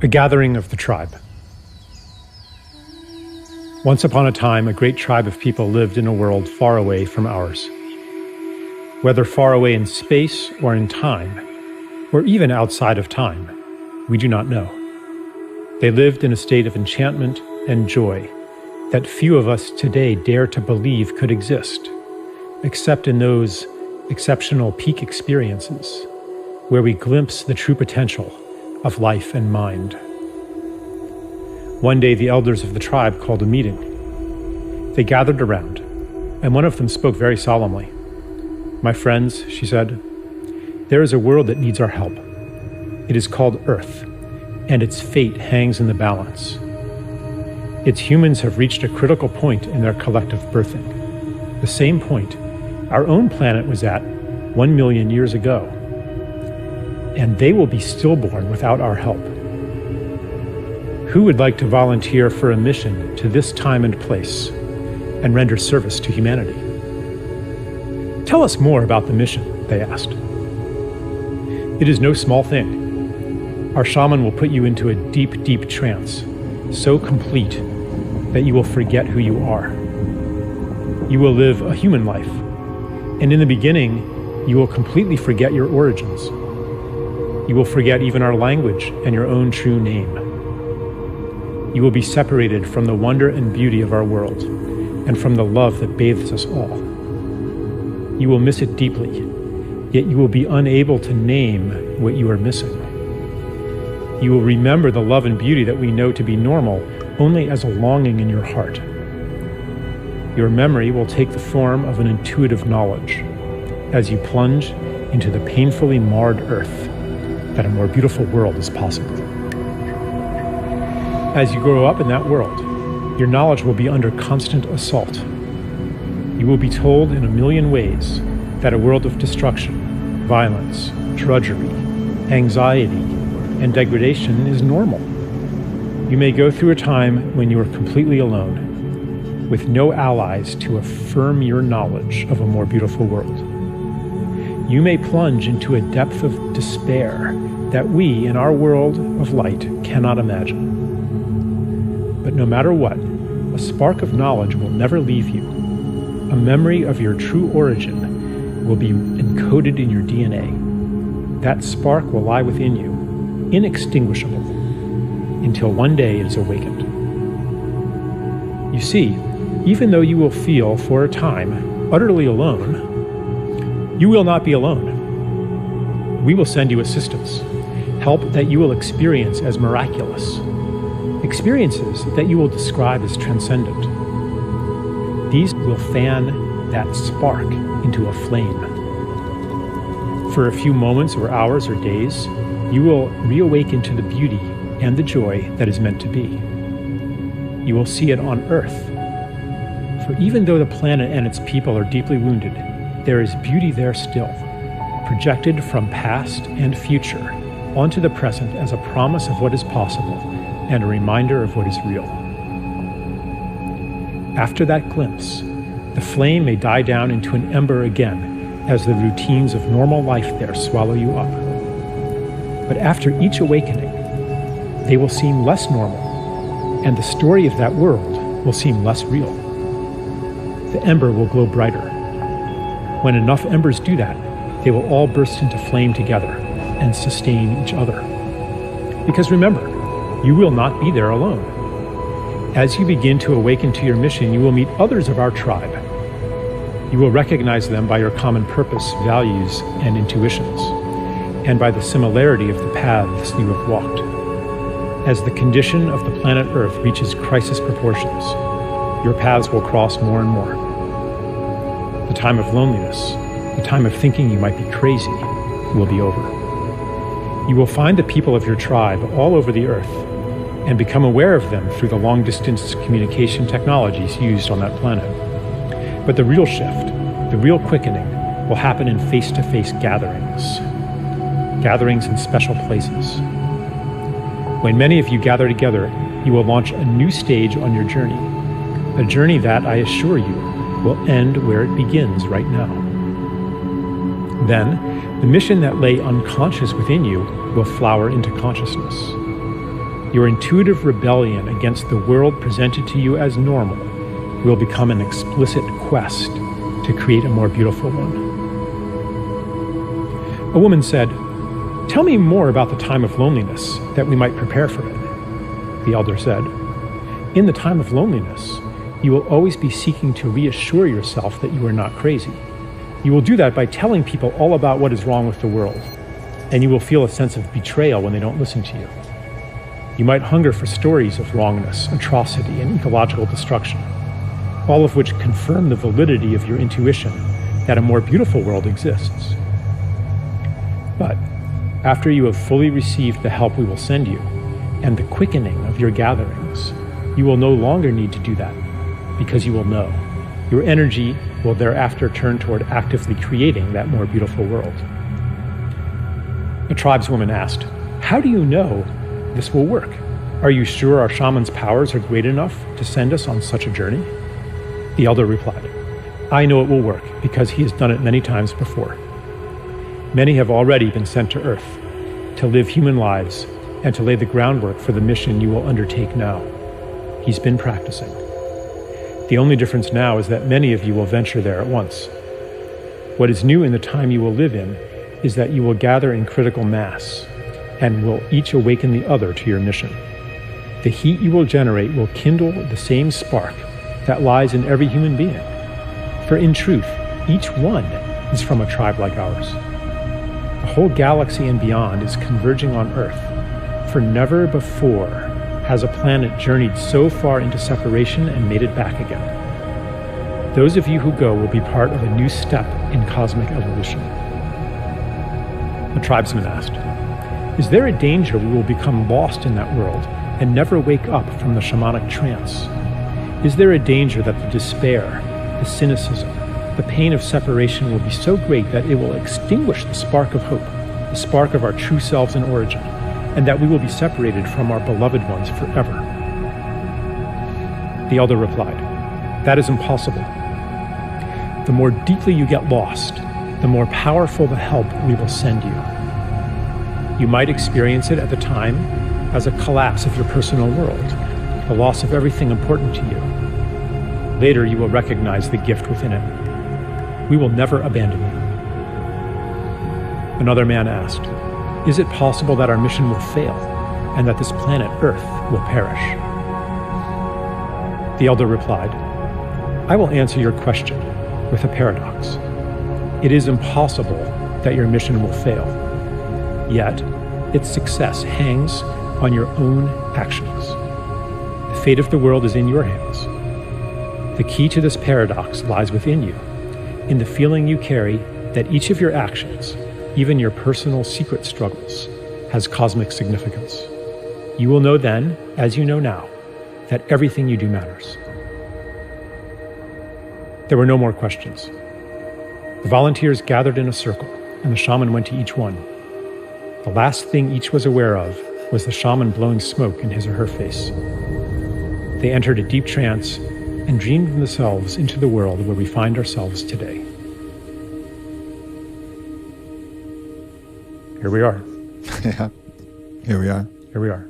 A gathering of the tribe. Once upon a time, a great tribe of people lived in a world far away from ours. Whether far away in space or in time, or even outside of time, we do not know. They lived in a state of enchantment and joy that few of us today dare to believe could exist, except in those exceptional peak experiences where we glimpse the true potential of life and mind. One day, the elders of the tribe called a meeting. They gathered around, and one of them spoke very solemnly. "My friends," she said, "there is a world that needs our help. It is called Earth, and its fate hangs in the balance. Its humans have reached a critical point in their collective birthing, the same point our own planet was at 1 million years ago. And they will be stillborn without our help. Who would like to volunteer for a mission to this time and place and render service to humanity?" "Tell us more about the mission," they asked. "It is no small thing. Our shaman will put you into a deep, deep trance, so complete that you will forget who you are. You will live a human life, and in the beginning, you will completely forget your origins. You will forget even our language and your own true name. You will be separated from the wonder and beauty of our world and from the love that bathes us all. You will miss it deeply, yet you will be unable to name what you are missing. You will remember the love and beauty that we know to be normal only as a longing in your heart. Your memory will take the form of an intuitive knowledge as you plunge into the painfully marred earth that a more beautiful world is possible. As you grow up in that world, your knowledge will be under constant assault. You will be told in a million ways that a world of destruction, violence, drudgery, anxiety, and degradation is normal. You may go through a time when you are completely alone, with no allies to affirm your knowledge of a more beautiful world. You may plunge into a depth of despair that we, in our world of light, cannot imagine. But no matter what, a spark of knowledge will never leave you. A memory of your true origin will be encoded in your DNA. That spark will lie within you, inextinguishable, until one day it is awakened. You see, even though you will feel, for a time, utterly alone, you will not be alone. We will send you assistance, help that you will experience as miraculous, experiences that you will describe as transcendent. These will fan that spark into a flame. For a few moments or hours or days, you will reawaken to the beauty and the joy that is meant to be. You will see it on Earth. For even though the planet and its people are deeply wounded, there is beauty there still, projected from past and future onto the present as a promise of what is possible and a reminder of what is real. After that glimpse, the flame may die down into an ember again as the routines of normal life there swallow you up. But after each awakening, they will seem less normal, and the story of that world will seem less real. The ember will glow brighter. When enough embers do that, they will all burst into flame together and sustain each other. Because remember, you will not be there alone. As you begin to awaken to your mission, you will meet others of our tribe. You will recognize them by your common purpose, values, and intuitions, and by the similarity of the paths you have walked. As the condition of the planet Earth reaches crisis proportions, your paths will cross more and more. The time of loneliness, the time of thinking you might be crazy, will be over. You will find the people of your tribe all over the Earth and become aware of them through the long-distance communication technologies used on that planet. But the real shift, the real quickening, will happen in face-to-face gatherings in special places. When many of you gather together, you will launch a new stage on your journey, a journey that, I assure you, will end where it begins right now. Then, the mission that lay unconscious within you will flower into consciousness. Your intuitive rebellion against the world presented to you as normal will become an explicit quest to create a more beautiful one. A woman said, "Tell me more about the time of loneliness, that we might prepare for it." The elder said, "In the time of loneliness, you will always be seeking to reassure yourself that you are not crazy. You will do that by telling people all about what is wrong with the world, and you will feel a sense of betrayal when they don't listen to you. You might hunger for stories of wrongness, atrocity, and ecological destruction, all of which confirm the validity of your intuition that a more beautiful world exists. But after you have fully received the help we will send you, and the quickening of your gatherings, you will no longer need to do that, because you will know. Your energy will thereafter turn toward actively creating that more beautiful world." A tribeswoman asked, "How do you know this will work? Are you sure our shaman's powers are great enough to send us on such a journey?" The elder replied, "I know it will work because he has done it many times before. Many have already been sent to Earth to live human lives and to lay the groundwork for the mission you will undertake now. He's been practicing. The only difference now is that many of you will venture there at once. What is new in the time you will live in is that you will gather in critical mass and will each awaken the other to your mission. The heat you will generate will kindle the same spark that lies in every human being. For in truth, each one is from a tribe like ours. The whole galaxy and beyond is converging on Earth, for never before has a planet journeyed so far into separation and made it back again. Those of you who go will be part of a new step in cosmic evolution." The tribesman asked, "Is there a danger we will become lost in that world and never wake up from the shamanic trance? Is there a danger that the despair, the cynicism, the pain of separation will be so great that it will extinguish the spark of hope, the spark of our true selves in origin, and that we will be separated from our beloved ones forever?" The elder replied, "That is impossible. The more deeply you get lost, the more powerful the help we will send you. You might experience it at the time as a collapse of your personal world, the loss of everything important to you. Later, you will recognize the gift within it. We will never abandon you." Another man asked, "Is it possible that our mission will fail and that this planet Earth will perish?" The elder replied, "I will answer your question with a paradox. It is impossible that your mission will fail, yet its success hangs on your own actions. The fate of the world is in your hands. The key to this paradox lies within you, in the feeling you carry that each of your actions, even your personal secret struggles, has cosmic significance. You will know then, as you know now, that everything you do matters." There were no more questions. The volunteers gathered in a circle, and the shaman went to each one. The last thing each was aware of was the shaman blowing smoke in his or her face. They entered a deep trance and dreamed themselves into the world where we find ourselves today. Here we are. Yeah, here we are. Here we are.